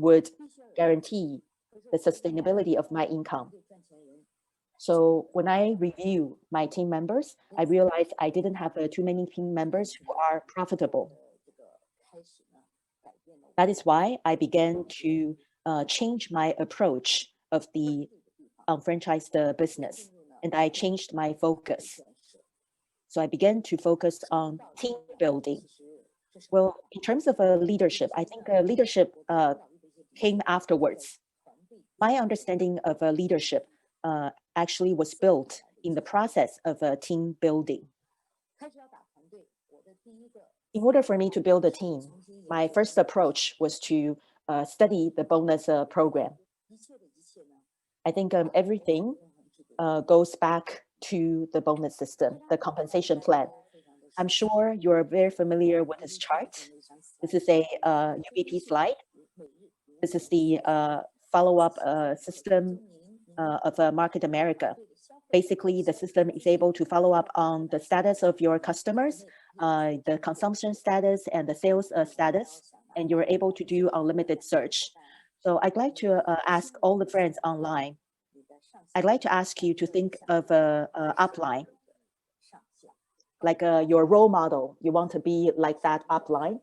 would guarantee the sustainability of my income. So when I review my team members, I realized I didn't have too many team members who are profitable. That is why I began to change my approach of the unfranchised business, and I changed my focus. So I began to focus on team building. Well, in terms of leadership, I think leadership came afterwards. My understanding of leadership actually was built in the process of team building. In order for me to build a team, my first approach was to study the bonus program. I think everything goes back to the bonus system, the compensation plan. I'm sure you're very familiar with this chart. This is a UBP slide. This is the follow-up system of Market America. Basically, the system is able to follow up on the status of your customers, the consumption status and the sales status, and you're able to do unlimited search. So I'd like to ask all the friends online, I'd like to ask you to think of a upline, like your role model. You want to be like that upline.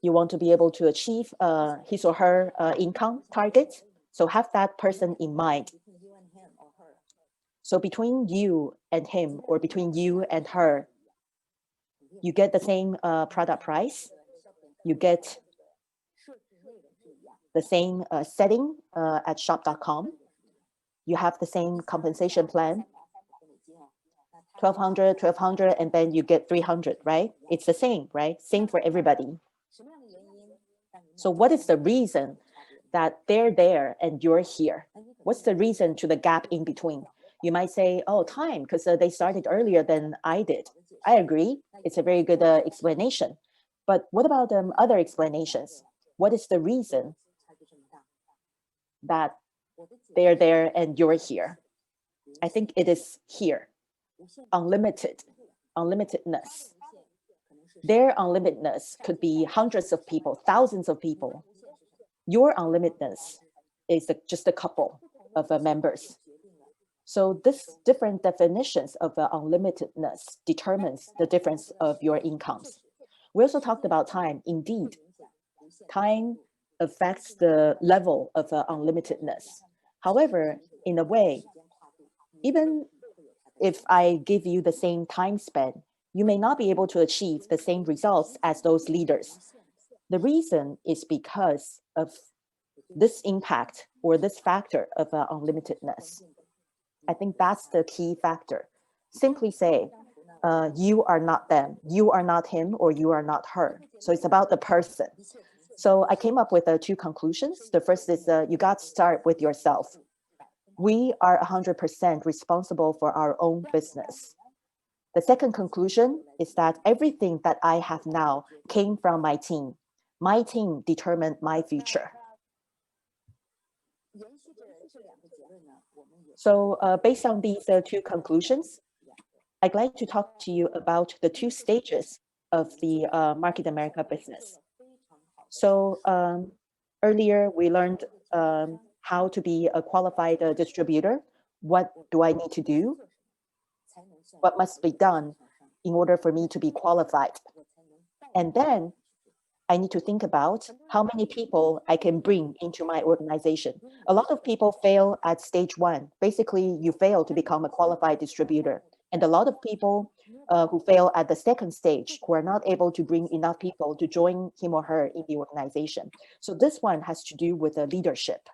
You want to be able to achieve his or her income targets. So have that person in mind. So between you and him, or between you and her, you get the same product price. You get the same setting at shop.com. You have the same compensation plan, 1,200, and then you get 300, right? It's the same, right? Same for everybody. So what is the reason that they're there and you're here? What's the reason to the gap in between? You might say, oh, time, because they started earlier than I did. I agree. It's a very good explanation. But what about other explanations? What is the reason that they're there and you're here? I think it is here. Unlimitedness. Their unlimitedness could be hundreds of people, thousands of people. Your unlimitedness is just a couple of members. So this different definitions of unlimitedness determines the difference of your incomes. We also talked about time. Indeed, time affects the level of unlimitedness. However, in a way, even if I give you the same time span, you may not be able to achieve the same results as those leaders. The reason is because of this impact or this factor of unlimitedness. I think that's the key factor. Simply say, you are not them, you are not him, or you are not her. So it's about the person. So I came up with two conclusions. The first is you got to start with yourself. We are 100% responsible for our own business. The second conclusion is that everything that I have now came from my team. My team determined my future. So based on these two conclusions, I'd like to talk to you about the two stages of the Market America business. So earlier we learned how to be a qualified distributor. What do I need to do? What must be done in order for me to be qualified? And then I need to think about how many people I can bring into my organization. A lot of people fail at stage one. Basically, you fail to become a qualified distributor. And a lot of people who fail at the second stage, who are not able to bring enough people to join him or her in the organization. So this one has to do with the leadership.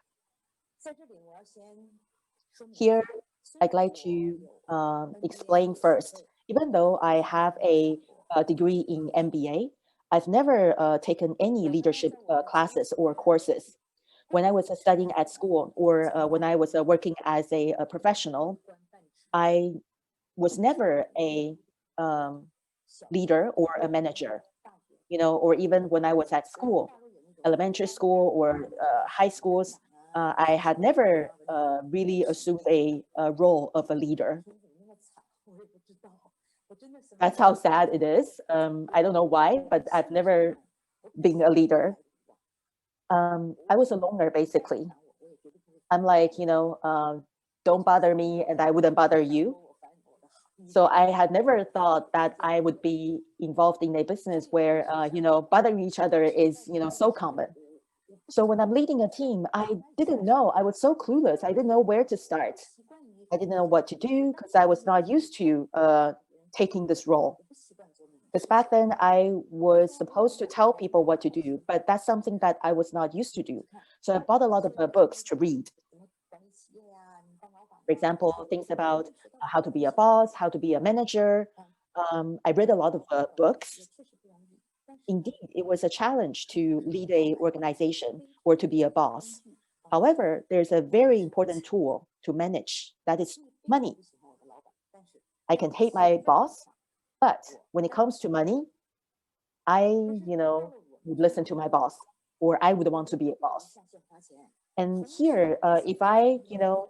Here, I'd like to explain first. Even though I have a degree in MBA, I've never taken any leadership classes or courses. When I was studying at school or when I was working as a professional, I was never a leader or a manager, or even when I was at school, elementary school or high schools, I had never really assumed a role of a leader. That's how sad it is. I don't know why, but I've never been a leader. I was a loner, basically. I'm like, don't bother me and I wouldn't bother you. So I had never thought that I would be involved in a business where, bothering each other is, so common. So when I'm leading a team, I didn't know. I was so clueless. I didn't know where to start. I didn't know what to do because I was not used to taking this role. Because back then I was supposed to tell people what to do, but that's something that I was not used to do. So I bought a lot of books to read. For example, things about how to be a boss, how to be a manager. I read a lot of books. Indeed, it was a challenge to lead a organization or to be a boss. However, there's a very important tool to manage, that is money. I can hate my boss, but when it comes to money, I, would listen to my boss, or I would want to be a boss. And here, if I,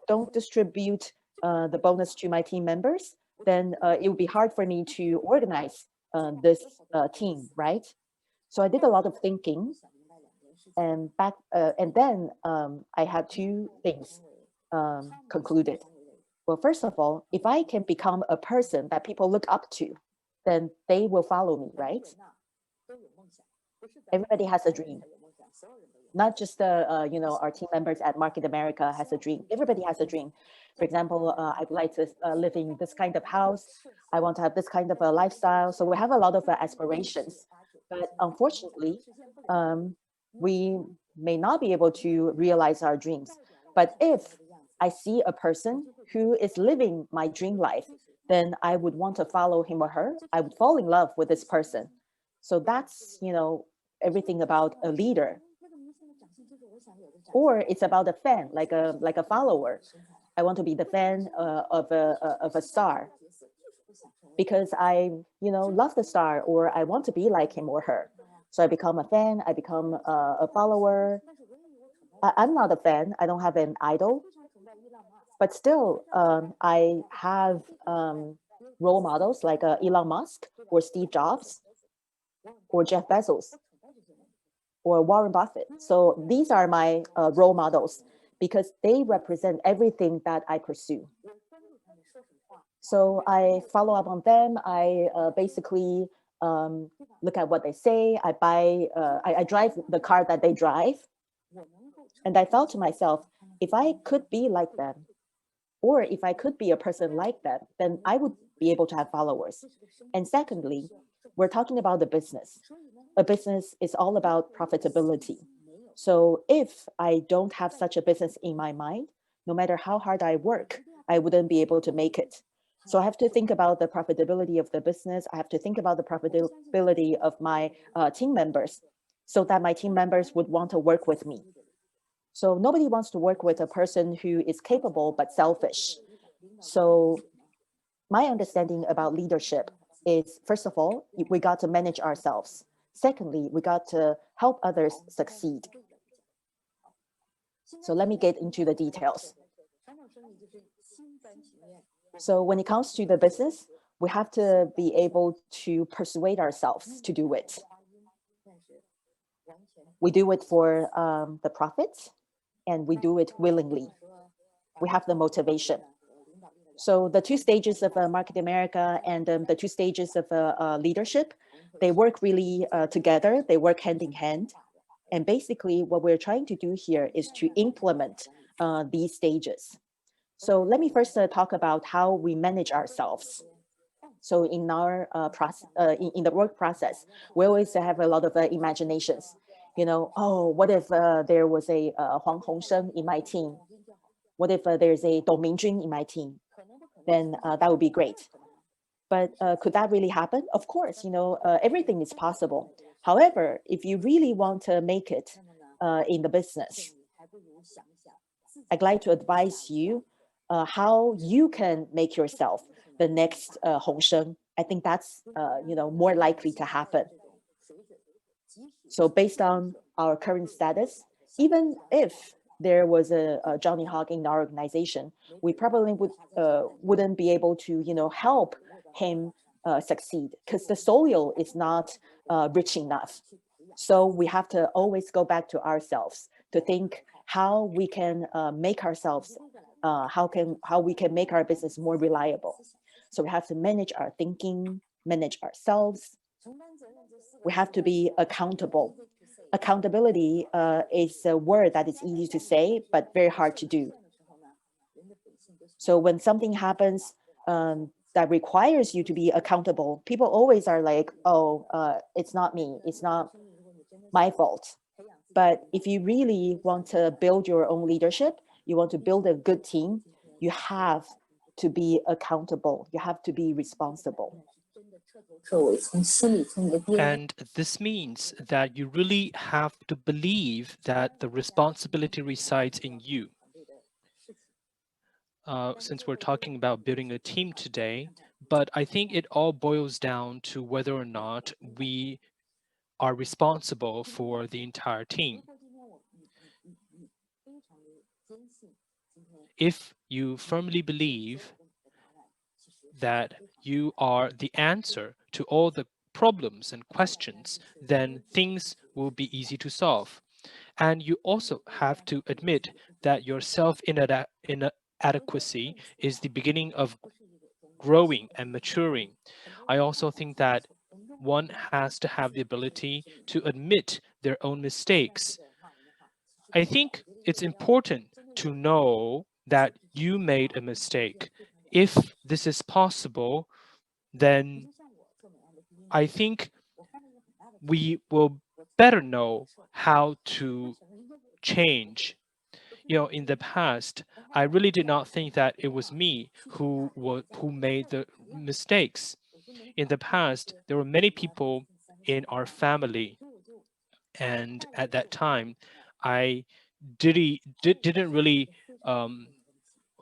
don't distribute the bonus to my team members, then it would be hard for me to organize this team, right? So I did a lot of thinking, and then I had two things concluded. Well, first of all, if I can become a person that people look up to, then they will follow me, right? Everybody has a dream. Not just our team members at Market America has a dream. Everybody has a dream. For example, I'd like to live in this kind of house. I want to have this kind of a lifestyle. So we have a lot of aspirations. But unfortunately, we may not be able to realize our dreams. But if I see a person who is living my dream life, then I would want to follow him or her. I would fall in love with this person. So that's, everything about a leader. Or it's about a fan, like a follower. I want to be the fan of a star because I love the star, or I want to be like him or her. So I become a fan. I become a follower. I'm not a fan. I don't have an idol, but still, I have role models like Elon Musk or Steve Jobs or Jeff Bezos or Warren Buffett. So these are my role models because they represent everything that I pursue. So I follow up on them. I basically look at what they say. I drive the car that they drive. And I thought to myself, if I could be like them, or if I could be a person like them, then I would be able to have followers. And secondly, we're talking about the business. A business is all about profitability. So if I don't have such a business in my mind, no matter how hard I work, I wouldn't be able to make it. So I have to think about the profitability of the business. I have to think about the profitability of my team members so that my team members would want to work with me. So nobody wants to work with a person who is capable but selfish. So my understanding about leadership is, first of all, we got to manage ourselves. Secondly, we got to help others succeed. So let me get into the details. So when it comes to the business, we have to be able to persuade ourselves to do it. We do it for the profits, and we do it willingly. We have the motivation. So the two stages of Market America and the two stages of leadership, they work really together. They work hand in hand. And basically what we're trying to do here is to implement these stages. So let me first talk about how we manage ourselves. So in our in the work process, we always have a lot of imaginations. Oh, what if there was a Huang Hongsheng in my team? What if there's a Dong Mingjun in my team? Then that would be great. But could that really happen? Of course, everything is possible. However, if you really want to make it in the business, I'd like to advise you how you can make yourself the next Hongsheng. I think that's more likely to happen. So based on our current status, even if there was a Johnny Hawk in our organization, we probably wouldn't be able to help him succeed because the soil is not rich enough. So we have to always go back to ourselves to think how we can make ourselves, how we can make our business more reliable. So we have to manage our thinking, manage ourselves. We have to be accountable. Accountability is a word that is easy to say, but very hard to do. So when something happens that requires you to be accountable, people always are like, oh, it's not me, it's not my fault. But if you really want to build your own leadership, you want to build a good team, you have to be accountable, you have to be responsible. And this means that you really have to believe that the responsibility resides in you. Since we're talking about building a team today, but I think it all boils down to whether or not we are responsible for the entire team. If you firmly believe that you are the answer to all the problems and questions, then things will be easy to solve. And you also have to admit that your self-inadequacy is the beginning of growing and maturing. I also think that one has to have the ability to admit their own mistakes. I think it's important to know that you made a mistake. If this is possible, then I think we will better know how to change. In the past, I really did not think that it was me who made the mistakes. In the past, there were many people in our family, and at that time, I didn't really um,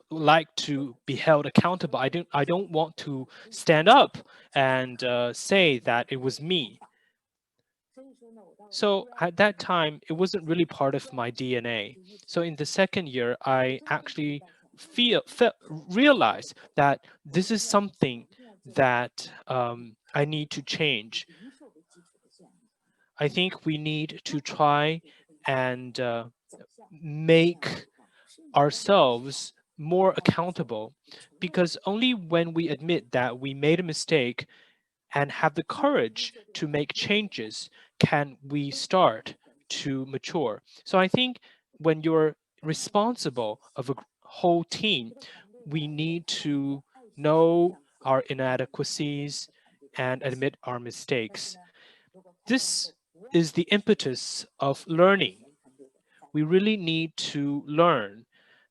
like to be held accountable. I don't want to stand up and say that it was me. So at that time, it wasn't really part of my DNA. So in the second year, I actually realized that this is something that I need to change. I think we need to try and make ourselves more accountable, because only when we admit that we made a mistake and have the courage to make changes can we start to mature. So I think when you're responsible of a whole team, we need to know our inadequacies and admit our mistakes. This is the impetus of learning. We really need to learn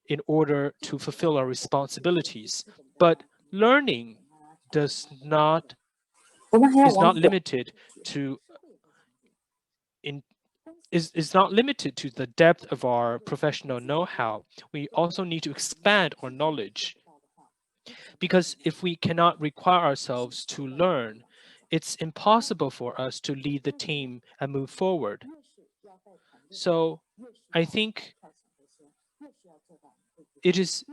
in order to fulfill our responsibilities. But learning does not is not limited to in is not limited to the depth of our professional know-how. We also need to expand our knowledge, because if we cannot require ourselves to learn, it's impossible for us to lead the team and move forward. So I think it is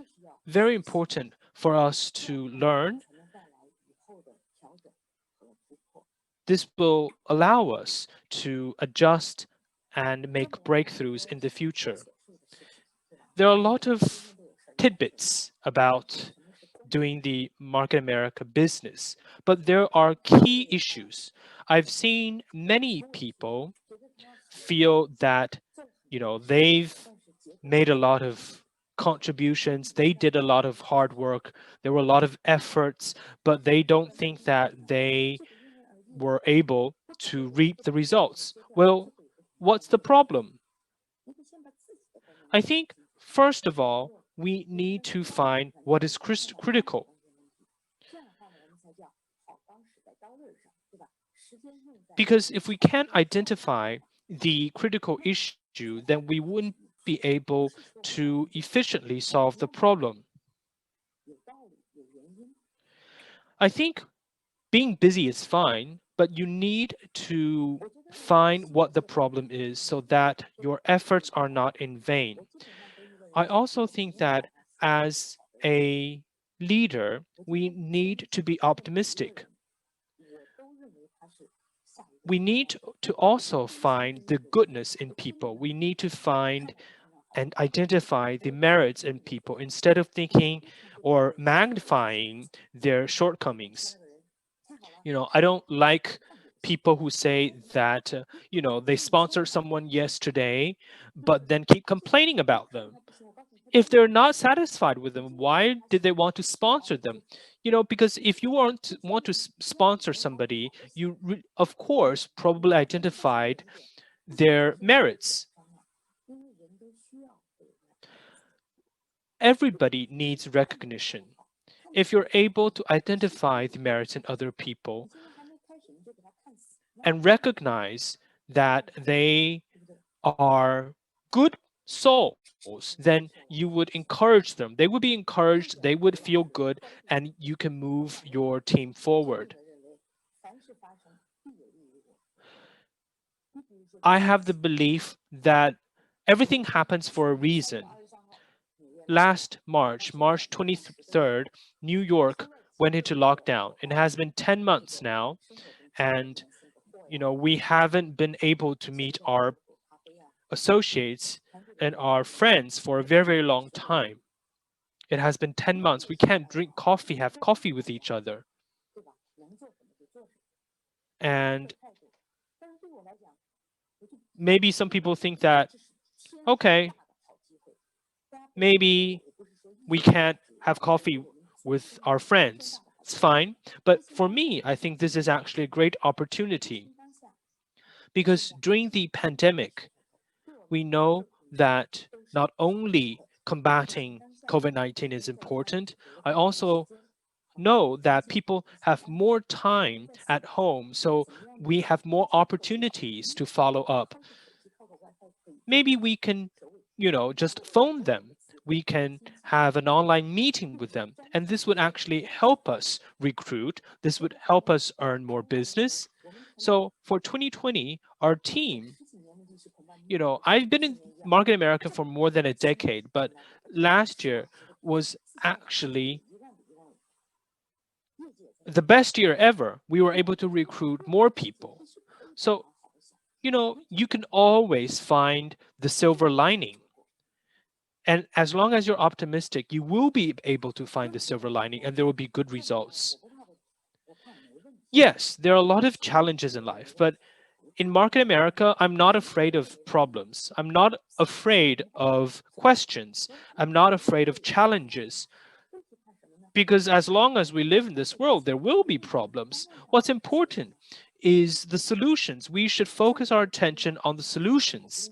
very important for us to learn. This will allow us to adjust and make breakthroughs in the future. There are a lot of tidbits about doing the Market America business, but there are key issues. I've seen many people feel that, they've made a lot of contributions, they did a lot of hard work, there were a lot of efforts, but they don't think that they were able to reap the results. Well, what's the problem? I think, first of all, we need to find what is critical. Because if we can't identify the critical issue, then we wouldn't be able to efficiently solve the problem. I think being busy is fine, but you need to find what the problem is so that your efforts are not in vain. I also think that as a leader, we need to be optimistic. we need to also find the goodness in people. We need to find and identify the merits in people instead of thinking or magnifying their shortcomings. I don't like people who say that, they sponsored someone yesterday, but then keep complaining about them. If they're not satisfied with them, why did they want to sponsor them? Because if you want to sponsor somebody, you of course probably identified their merits. Everybody needs recognition. If you're able to identify the merits in other people and recognize that they are good souls, then you would encourage them. They would be encouraged, they would feel good, and you can move your team forward. I have the belief that everything happens for a reason. Last March 23rd, New York went into lockdown. It has been 10 months now, and we haven't been able to meet our associates and our friends for a very, very long time. It has been 10 months. We can't drink coffee, have coffee with each other. And maybe some people think that, okay, maybe we can't have coffee with our friends. It's fine. But for me, I think this is actually a great opportunity because during the pandemic, we know that not only combating COVID-19 is important, I also know that people have more time at home, so we have more opportunities to follow up. Maybe we can, just phone them. We can have an online meeting with them, and this would actually help us recruit. This would help us earn more business. So for 2020, our team, I've been in Market America for more than a decade, but last year was actually the best year ever. We were able to recruit more people. So, you can always find the silver lining. And as long as you're optimistic, you will be able to find the silver lining and there will be good results. Yes, there are a lot of challenges in life, but in Market America, I'm not afraid of problems. I'm not afraid of questions. I'm not afraid of challenges. Because as long as we live in this world, there will be problems. What's important is the solutions. We should focus our attention on the solutions.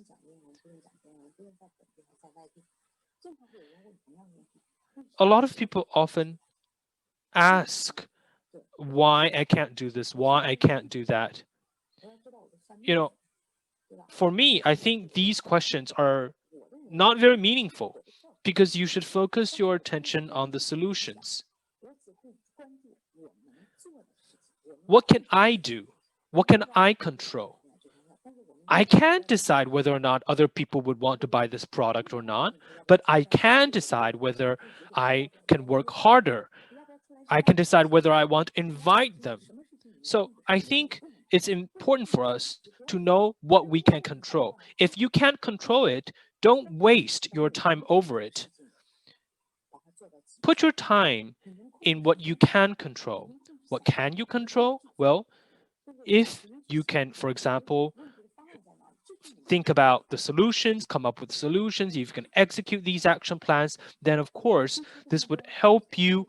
A lot of people often ask why I can't do this, why I can't do that. For me, I think these questions are not very meaningful because you should focus your attention on the solutions. What can I do? What can I control? I can't decide whether or not other people would want to buy this product or not, but I can decide whether I can work harder. I can decide whether I want to invite them. So I think it's important for us to know what we can control. If you can't control it, don't waste your time over it. Put your time in what you can control. What can you control? Well, if you can, for example, think about the solutions, come up with solutions, if you can execute these action plans, then of course, this would help you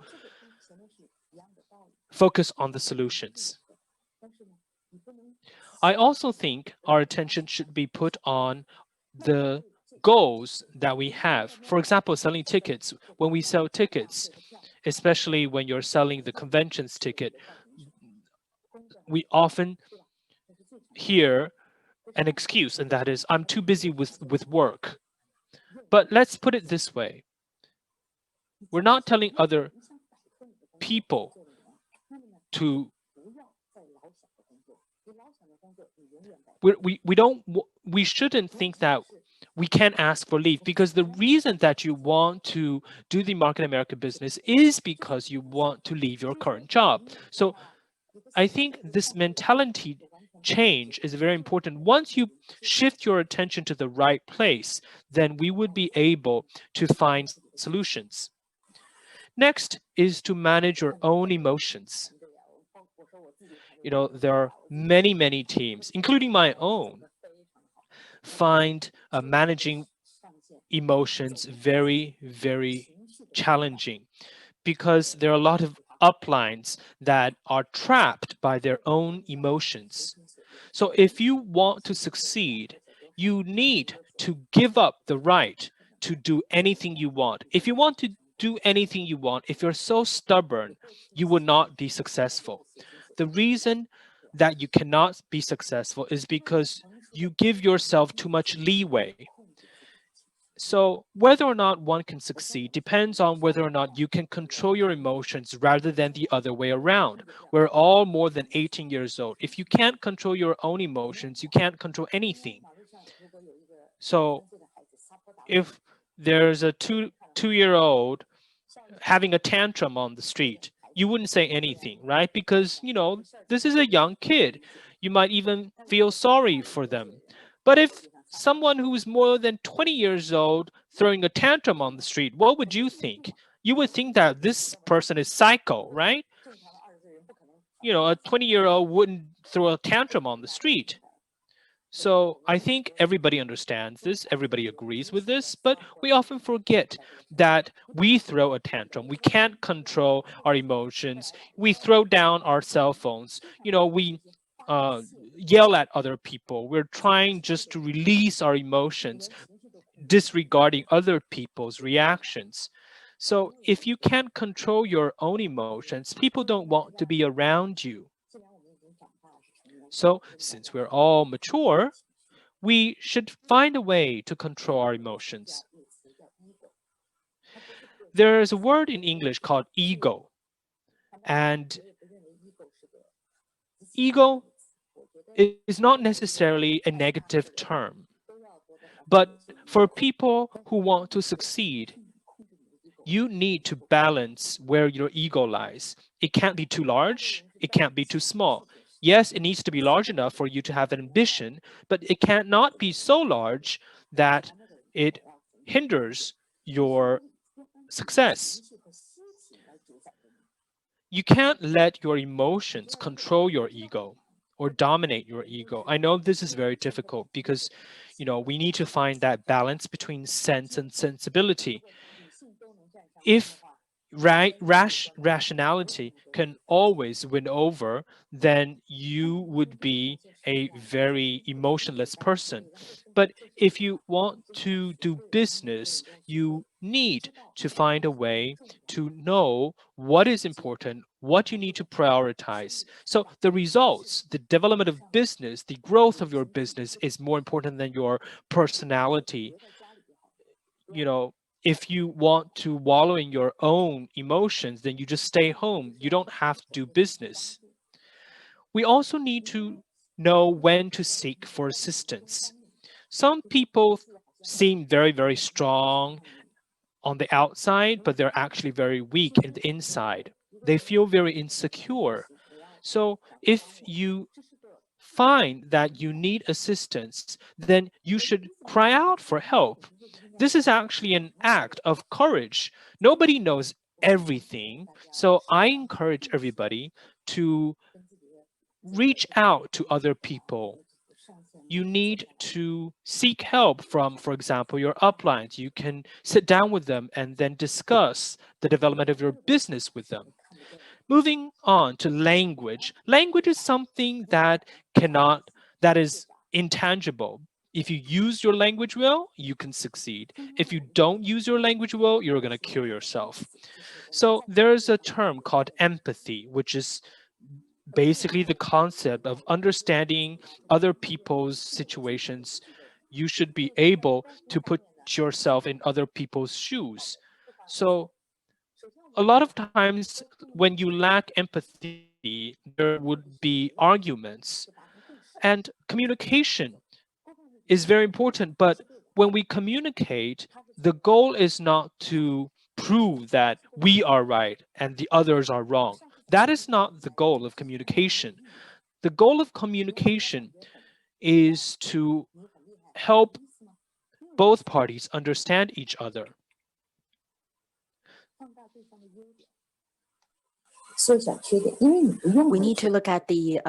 focus on the solutions. I also think our attention should be put on the goals that we have. For example, selling tickets. When we sell tickets, especially when you're selling the conventions ticket, we often hear an excuse, and that is, I'm too busy with work. But let's put it this way. We're not telling other people to we shouldn't think that we can't ask for leave, because the reason that you want to do the Market America business is because you want to leave your current job. So I think this mentality change is very important. Once you shift your attention to the right place, then we would be able to find solutions. Next is to manage your own emotions. There are many teams, including my own, find managing emotions very challenging because there are a lot of uplines that are trapped by their own emotions. So if you want to succeed, you need to give up the right to do anything you want. If you want to do anything you want, if you're so stubborn, you will not be successful. The reason that you cannot be successful is because you give yourself too much leeway. So whether or not one can succeed depends on whether or not you can control your emotions rather than the other way around. We're all more than 18 years old. If you can't control your own emotions, you can't control anything. So if there's a two-year-old having a tantrum on the street, you wouldn't say anything, right? Because, this is a young kid. You might even feel sorry for them. But if someone who is more than 20 years old throwing a tantrum on the street, what would you think? You would think that this person is psycho, right? A 20-year-old wouldn't throw a tantrum on the street. So I think everybody understands this, everybody agrees with this, but we often forget that we throw a tantrum. We can't control our emotions. We throw down our cell phones. We yell at other people. We're trying just to release our emotions, disregarding other people's reactions. So if you can't control your own emotions, people don't want to be around you. So since we're all mature, we should find a way to control our emotions. There's a word in English called ego. And ego is not necessarily a negative term. But for people who want to succeed, you need to balance where your ego lies. It can't be too large, it can't be too small. Yes, it needs to be large enough for you to have an ambition, but it cannot be so large that it hinders your success. You can't let your emotions control your ego or dominate your ego. I know this is very difficult because, we need to find that balance between sense and sensibility. If rationality can always win over, then you would be a very emotionless person. But if you want to do business, you need to find a way to know what is important, what you need to prioritize. So the results, the development of business, the growth of your business is more important than your personality. If you want to wallow in your own emotions, then you just stay home. You don't have to do business. We also need to know when to seek for assistance. Some people seem very strong on the outside, but they're actually very weak in the inside. They feel very insecure. So if you find that you need assistance, then you should cry out for help. This is actually an act of courage. Nobody knows everything, so I encourage everybody to reach out to other people. You need to seek help from, for example, your uplines. You can sit down with them and then discuss the development of your business with them. Moving on to language. Language is something that is intangible. If you use your language well, you can succeed. If you don't use your language well, you're going to kill yourself. So there's a term called empathy, which is basically the concept of understanding other people's situations. You should be able to put yourself in other people's shoes. So a lot of times when you lack empathy, there would be arguments. And communication is very important, but when we communicate, the goal is not to prove that we are right and the others are wrong. That is not the goal of communication. The goal of communication is to help both parties understand each other. We need to look at the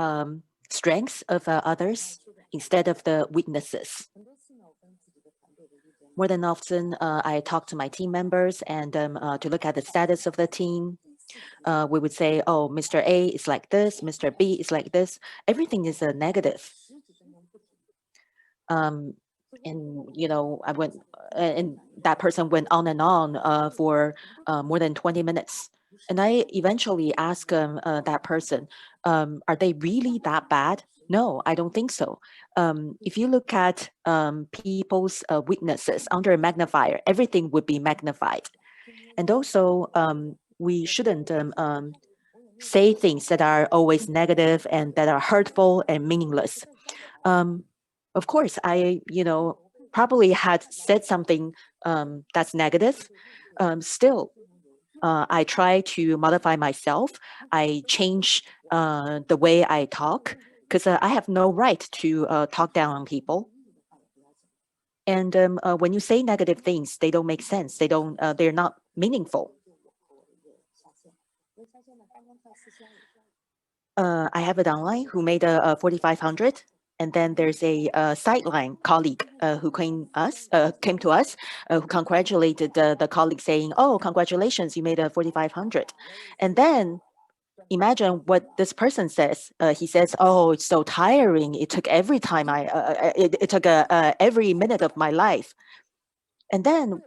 strengths of others instead of the weaknesses. More than often, I talk to my team members and to look at the status of the team. We would say, oh, Mr. A is like this, Mr. B is like this. Everything is a negative. And I went, and that person went on and on for more than 20 minutes. And I eventually asked that person, are they really that bad? No, I don't think so. If you look at people's weaknesses under a magnifier, everything would be magnified. And also, we shouldn't say things that are always negative and that are hurtful and meaningless. Of course, I, probably had said something that's negative. Still, I try to modify myself. I change the way I talk because I have no right to talk down on people. And when you say negative things, they don't make sense. They're not meaningful. I have it online who made a 4,500. And then there's a sideline colleague who came to us, who congratulated the colleague saying, oh, congratulations, you made a 4,500. And then imagine what this person says. He says, oh, it's so tiring. It took every time it took every minute of my life. And then,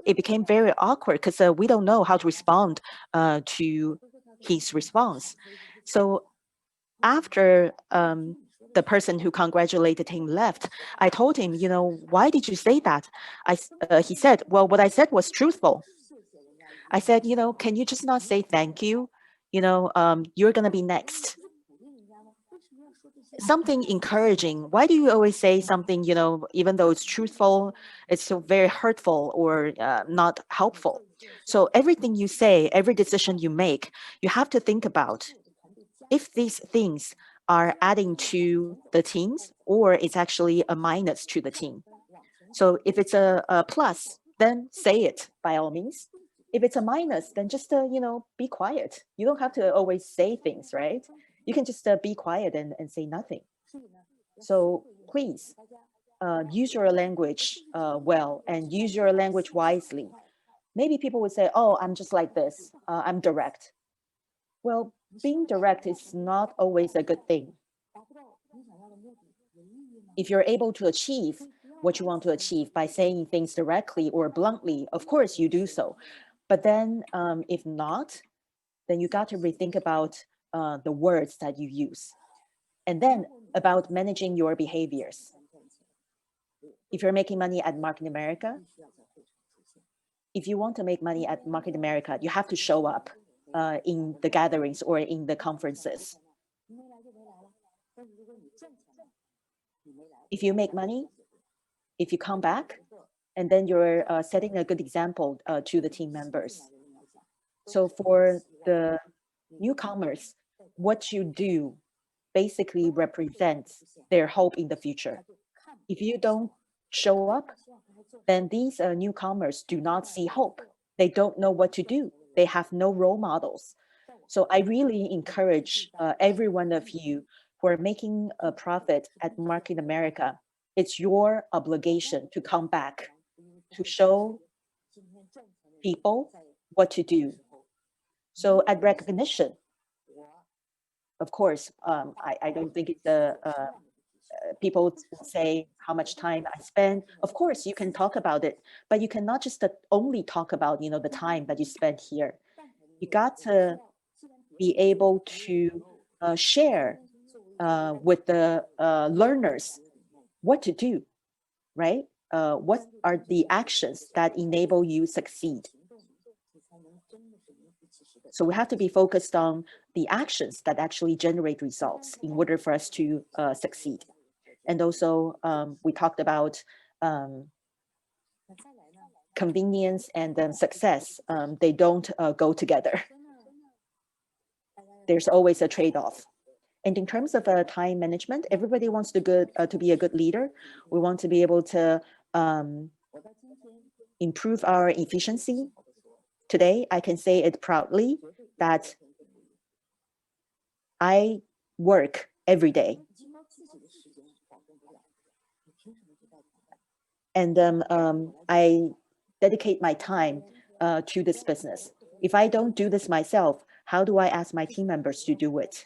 it became very awkward because we don't know how to respond to his response. So after the person who congratulated him left, I told him, why did you say that? He said, well, what I said was truthful. I said, can you just not say thank you? You're going to be next. Something encouraging. Why do you always say something, even though it's truthful, it's so very hurtful or not helpful? So everything you say, every decision you make, you have to think about if these things are adding to the teams or it's actually a minus to the team. So if it's a plus, then say it by all means. If it's a minus, then just, be quiet. You don't have to always say things, right? You can just be quiet and say nothing. So please use your language well and use your language wisely. Maybe people would say, oh, I'm just like this. I'm direct. Well, being direct is not always a good thing. If you're able to achieve what you want to achieve by saying things directly or bluntly, of course you do so. But then if not, then you got to rethink about the words that you use. And then about managing your behaviors. If you're making money at Market America, if you want to make money at Market America, you have to show up in the gatherings or in the conferences. If you make money, if you come back, and then you're setting a good example to the team members. So for the newcomers, what you do basically represents their hope in the future. If you don't show up, then these newcomers do not see hope. They don't know what to do. They have no role models. So I really encourage every one of you who are making a profit at Market America. It's your obligation to come back to show people what to do. So at recognition, of course, I don't think it's people say how much time I spend. Of course, you can talk about it, but you cannot just only talk about the time that you spent here. You got to be able to share with the learners what to do, right? What are the actions that enable you succeed? So we have to be focused on the actions that actually generate results in order for us to succeed. And also, we talked about convenience and success. They don't go together. There's always a trade-off. And in terms of time management, everybody wants to be a good leader. We want to be able to improve our efficiency. Today, I can say it proudly that I work every day. And I dedicate my time to this business. If I don't do this myself, how do I ask my team members to do it?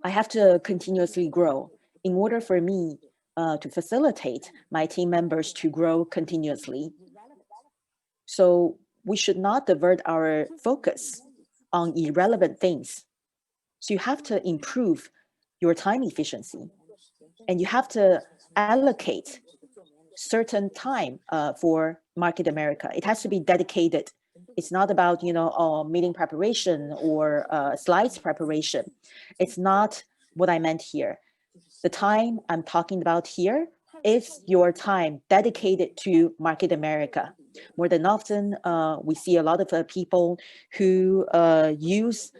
I have to continuously grow in order for me to facilitate my team members to grow continuously. So we should not divert our focus on irrelevant things. So you have to improve your time efficiency, and you have to allocate certain time for Market America. It has to be dedicated. It's not about, meeting preparation or slides preparation. It's not what I meant here. The time I'm talking about here is your time dedicated to Market America. More than often, we see a lot of people who use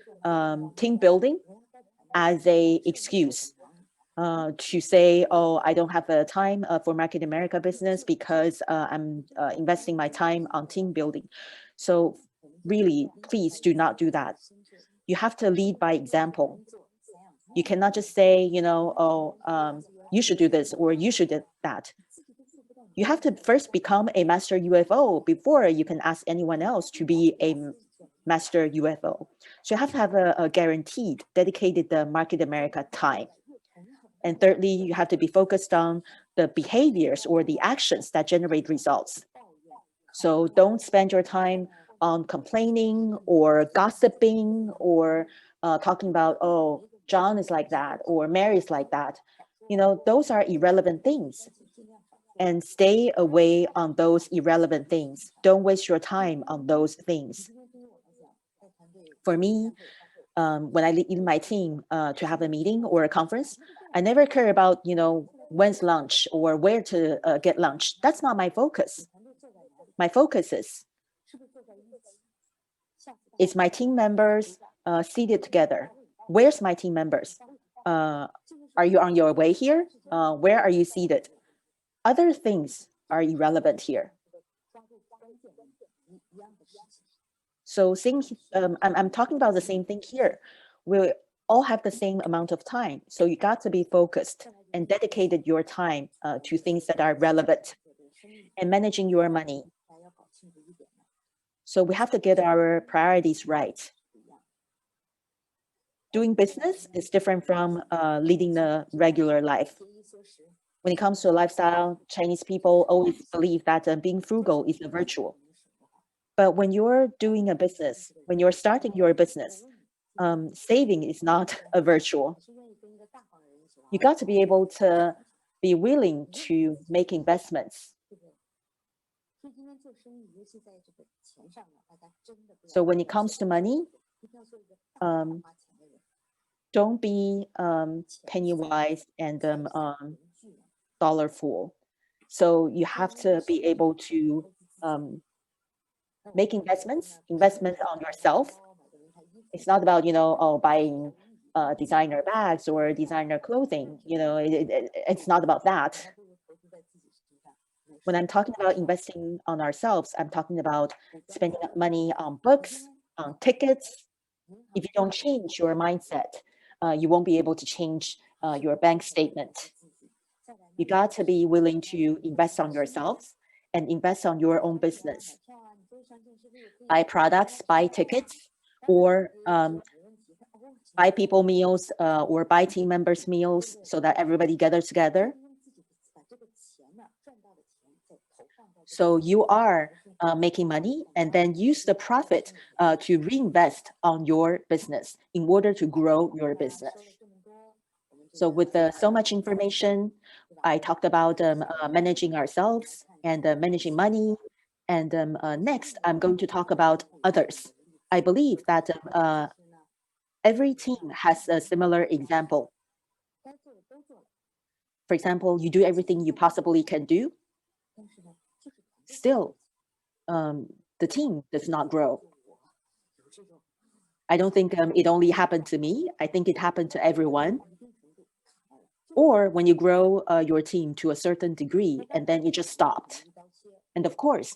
team building as a excuse to say, oh, I don't have time for Market America business because I'm investing my time on team building. So really, please do not do that. You have to lead by example. You cannot just say, you should do this or you should do that. You have to first become a master UFO before you can ask anyone else to be a master UFO. So you have to have a guaranteed, dedicated Market America time. And thirdly, you have to be focused on the behaviors or the actions that generate results. So don't spend your time on complaining or gossiping or talking about, oh, John is like that or Mary is like that. Those are irrelevant things. And stay away on those irrelevant things. Don't waste your time on those things. For me, when I lead my team to have a meeting or a conference, I never care about, when's lunch or where to get lunch. That's not my focus. My focus is my team members seated together. Where's my team members? Are you on your way here? Where are you seated? Other things are irrelevant here. So I'm talking about the same thing here. We all have the same amount of time. So you got to be focused and dedicated your time to things that are relevant and managing your money. So we have to get our priorities right. Doing business is different from leading a regular life. When it comes to a lifestyle, Chinese people always believe that being frugal is a virtue. But when you're doing a business, when you're starting your business, saving is not a virtue. You got to be able to be willing to make investments. So when it comes to money, don't be penny wise and dollar fool. So you have to be able to make investments on yourself. It's not about, buying designer bags or designer clothing. It's not about that. When I'm talking about investing on ourselves, I'm talking about spending money on books, on tickets. If you don't change your mindset, you won't be able to change your bank statement. You got to be willing to invest on yourselves and invest on your own business. Buy products, buy tickets, or buy people meals or buy team members meals so that everybody gathers together. So you are making money and then use the profit to reinvest on your business in order to grow your business. So with so much information, I talked about managing ourselves and managing money. And next, I'm going to talk about others. I believe that every team has a similar example. For example, you do everything you possibly can do. Still, the team does not grow. I don't think it only happened to me. I think it happened to everyone. Or when you grow your team to a certain degree and then you just stopped. And of course,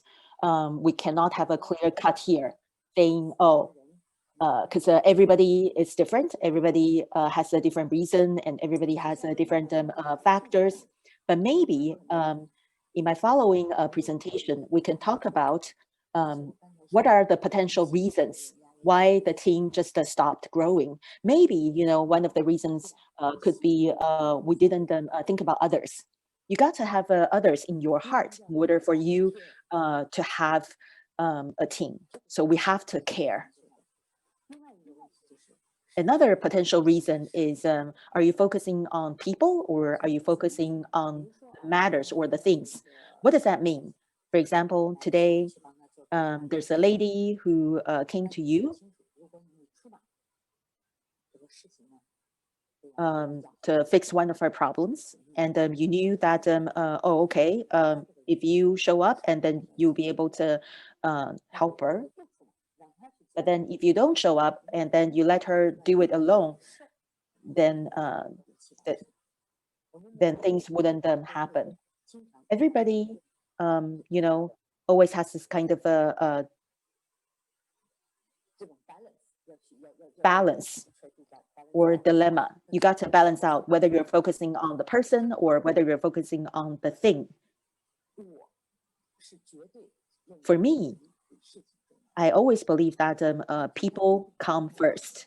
we cannot have a clear cut here saying, oh, because everybody is different. Everybody has a different reason and everybody has different factors. But maybe in my following presentation, we can talk about what are the potential reasons why the team just stopped growing. Maybe, one of the reasons could be we didn't think about others. You got to have others in your heart in order for you to have a team. So we have to care. Another potential reason is, are you focusing on people or are you focusing on matters or the things? What does that mean? For example, today, there's a lady who came to you to fix one of her problems. And you knew that, oh, okay, if you show up and then you'll be able to help her. But then if you don't show up and then you let her do it alone, then then things wouldn't happen. Everybody, always has this kind of a balance or dilemma. You got to balance out whether you're focusing on the person or whether you're focusing on the thing. For me, I always believe that people come first.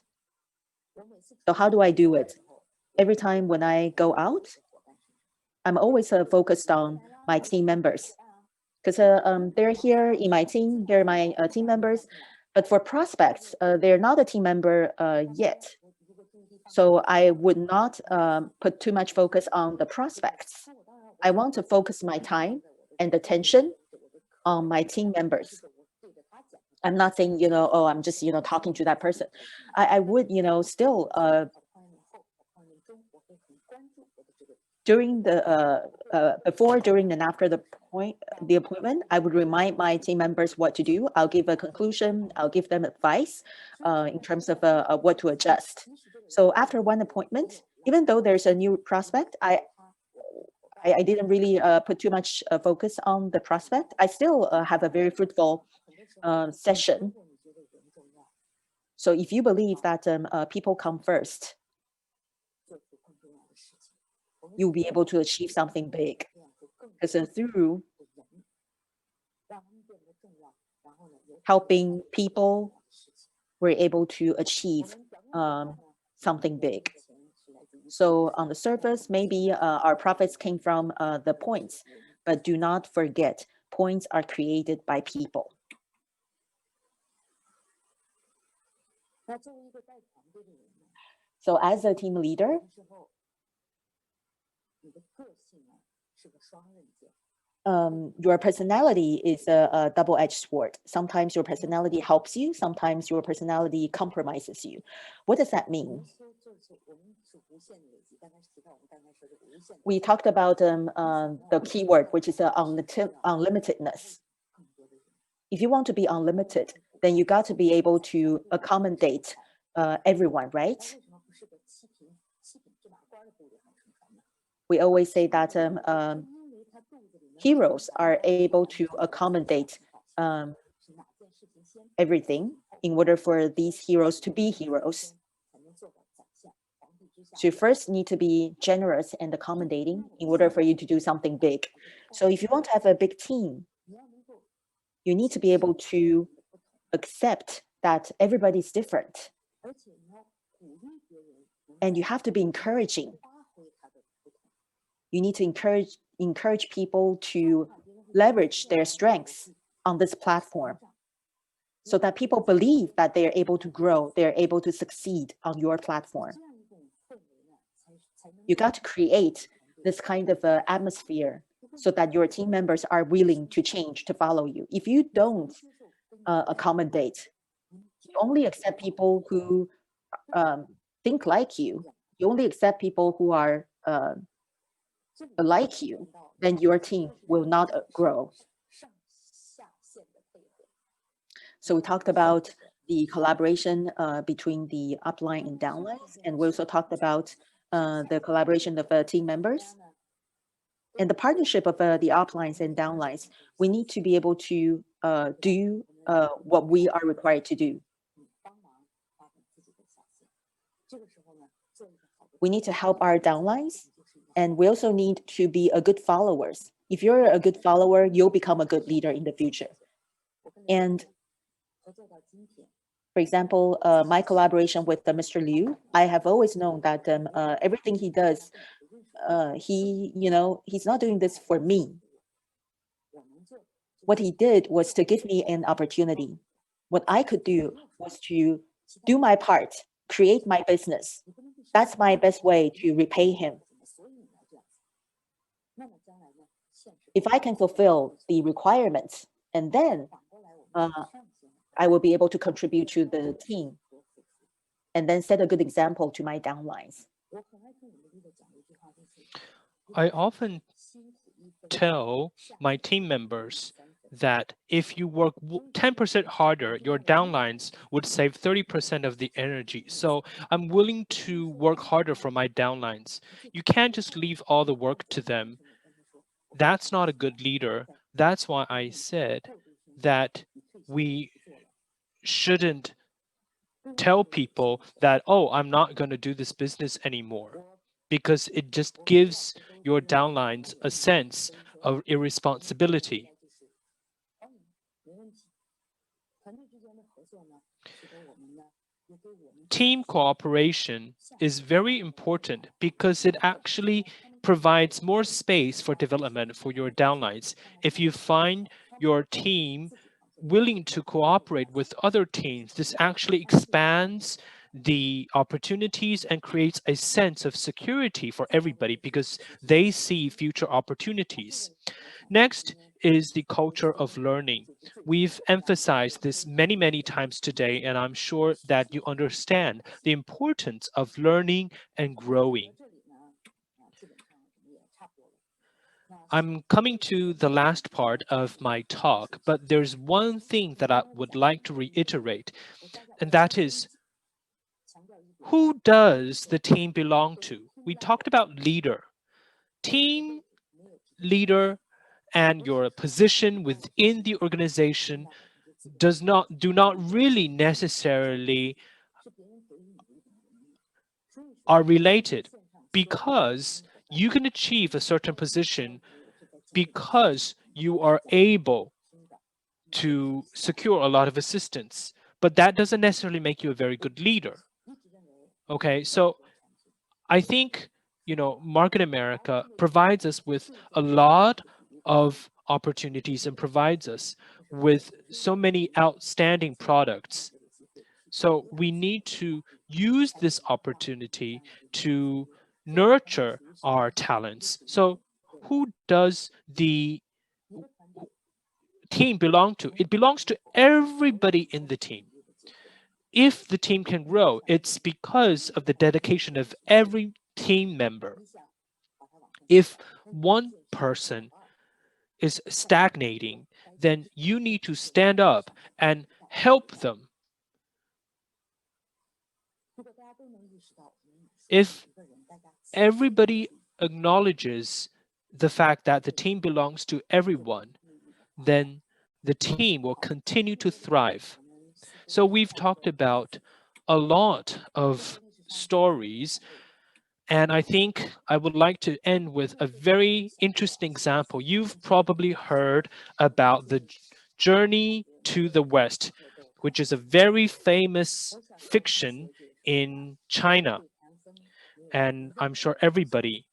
So how do I do it? Every time when I go out, I'm always focused on my team members because they're here in my team, they're my team members. But for prospects, they're not a team member yet. So I would not put too much focus on the prospects. I want to focus my time and attention on my team members. I'm not saying, oh, I'm just, talking to that person. I would, still during the before, during, and after the appointment, I would remind my team members what to do. I'll give a conclusion. I'll give them advice in terms of what to adjust. So after one appointment, even though there's a new prospect, I didn't really put too much focus on the prospect. I still have a very fruitful session. So if you believe that people come first, you'll be able to achieve something big. Because through helping people, we're able to achieve something big. So on the surface, maybe our profits came from the points, but do not forget, points are created by people. So as a team leader, your personality is a double-edged sword. Sometimes your personality helps you, sometimes your personality compromises you. What does that mean? We talked about the keyword, which is unlimitedness. If you want to be unlimited, then you got to be able to accommodate everyone, right? We always say that heroes are able to accommodate everything in order for these heroes to be heroes. So you first need to be generous and accommodating in order for you to do something big. So if you want to have a big team, you need to be able to accept that everybody's different. And you have to be encouraging. You need to encourage people to leverage their strengths on this platform so that people believe that they are able to grow, they're able to succeed on your platform. You got to create this kind of atmosphere so that your team members are willing to change, to follow you. If you don't accommodate, you only accept people who think like you only accept people who are like you, then your team will not grow. So we talked about the collaboration between the upline and downlines. And we also talked about the collaboration of team members. And the partnership of the uplines and downlines, we need to be able to do what we are required to do. We need to help our downlines, and we also need to be a good followers. If you're a good follower, you'll become a good leader in the future. And for example, my collaboration with Mr. Liu, I have always known that everything he does, he's not doing this for me. What he did was to give me an opportunity. What I could do was to do my part, create my business. That's my best way to repay him. If I can fulfill the requirements, and then I will be able to contribute to the team and then set a good example to my downlines. I often tell my team members that if you work 10% harder, your downlines would save 30% of the energy. So I'm willing to work harder for my downlines. You can't just leave all the work to them. That's not a good leader. That's why I said that we shouldn't tell people that, oh, I'm not going to do this business anymore, because it just gives your downlines a sense of irresponsibility. Team cooperation is very important because it actually provides more space for development for your downlines. If you find your team willing to cooperate with other teams, this actually expands the opportunities and creates a sense of security for everybody because they see future opportunities. Next is the culture of learning. We've emphasized this many, many times today, and I'm sure that you understand the importance of learning and growing. I'm coming to the last part of my talk, but there's one thing that I would like to reiterate, and that is, who does the team belong to? We talked about leader. Team leader and your position within the organization do not really necessarily are related, because you can achieve a certain position because you are able to secure a lot of assistance, but that doesn't necessarily make you a very good leader. Okay, so I think, Market America provides us with a lot of opportunities and provides us with so many outstanding products. So we need to use this opportunity to nurture our talents. So who does the team belong to? It belongs to everybody in the team. If the team can grow, it's because of the dedication of every team member. If one person is stagnating, then you need to stand up and help them. If everybody acknowledges the fact that the team belongs to everyone, then the team will continue to thrive. So we've talked about a lot of stories, and I think I would like to end with a very interesting example. You've probably heard about the Journey to the West, which is a very famous fiction in China. And I'm sure everybody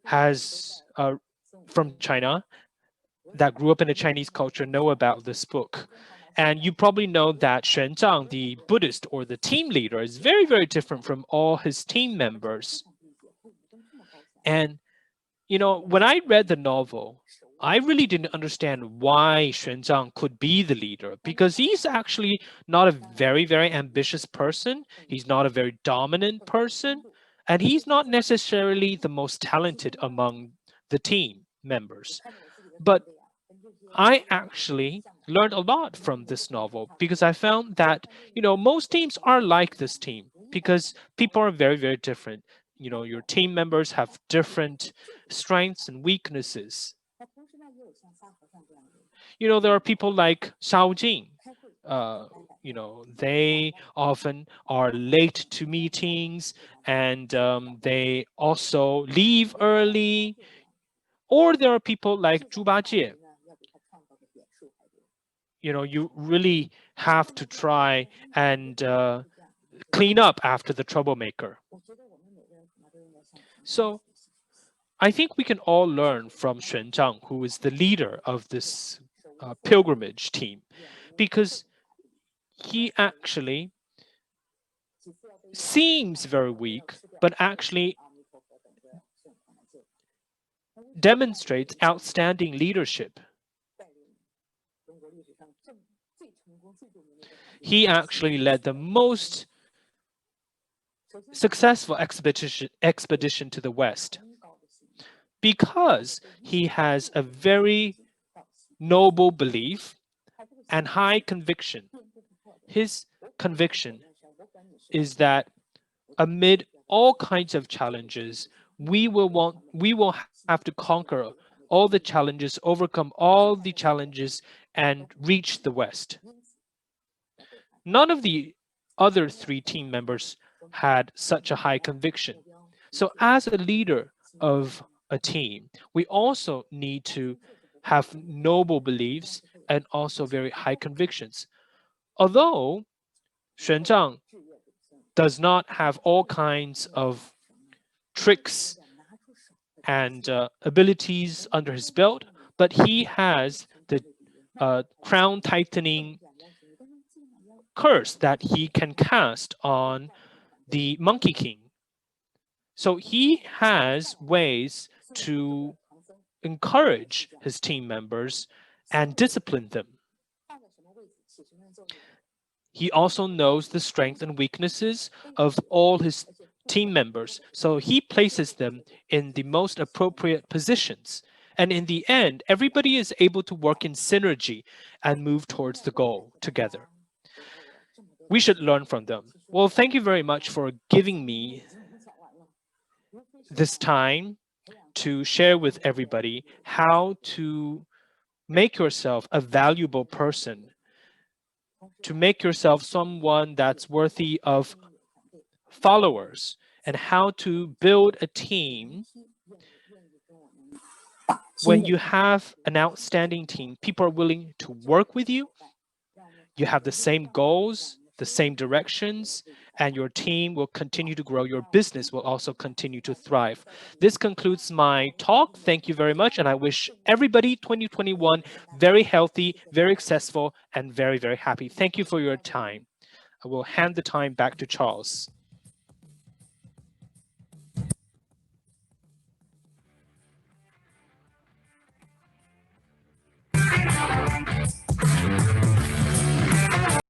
has from China that grew up in the Chinese culture know about this book. And you probably know that Xuan Zhang, the Buddhist or the team leader, is very, very different from all his team members. And, when I read the novel, I really didn't understand why Xuan Zhang could be the leader, because he's actually not a very, very ambitious person. He's not a very dominant person. And he's not necessarily the most talented among the team members. But I actually learned a lot from this novel because I found that, most teams are like this team because people are very, very different. Your team members have different strengths and weaknesses. There are people like Shao Jing. They often are late to meetings and they also leave early. Or there are people like Zhu Bajie. You really have to try and clean up after the troublemaker. So I think we can all learn from Xuan Zhang, who is the leader of this pilgrimage team, because he actually seems very weak, but actually demonstrates outstanding leadership. He actually led the most successful expedition to the West because he has a very noble belief and high conviction. His conviction is that amid all kinds of challenges, we will have to conquer all the challenges, overcome all the challenges, and reach the West. None of the other 3 team members had such a high conviction. So as a leader of a team, we also need to have noble beliefs and also very high convictions. Although Xuan Zhang does not have all kinds of tricks and abilities under his belt, but he has the crown tightening curse that he can cast on the Monkey King. So he has ways to encourage his team members and discipline them. He also knows the strengths and weaknesses of all his team members, so he places them in the most appropriate positions. And in the end, everybody is able to work in synergy and move towards the goal together. We should learn from them. Well, thank you very much for giving me this time to share with everybody how to make yourself a valuable person, to make yourself someone that's worthy of followers, and how to build a team. When you have an outstanding team, people are willing to work with you. You have the same goals, the same directions, and your team will continue to grow. Your business will also continue to thrive. This concludes my talk. Thank you very much. And I wish everybody 2021 very healthy, very successful, and very, very happy. Thank you for your time. I will hand the time back to Charles.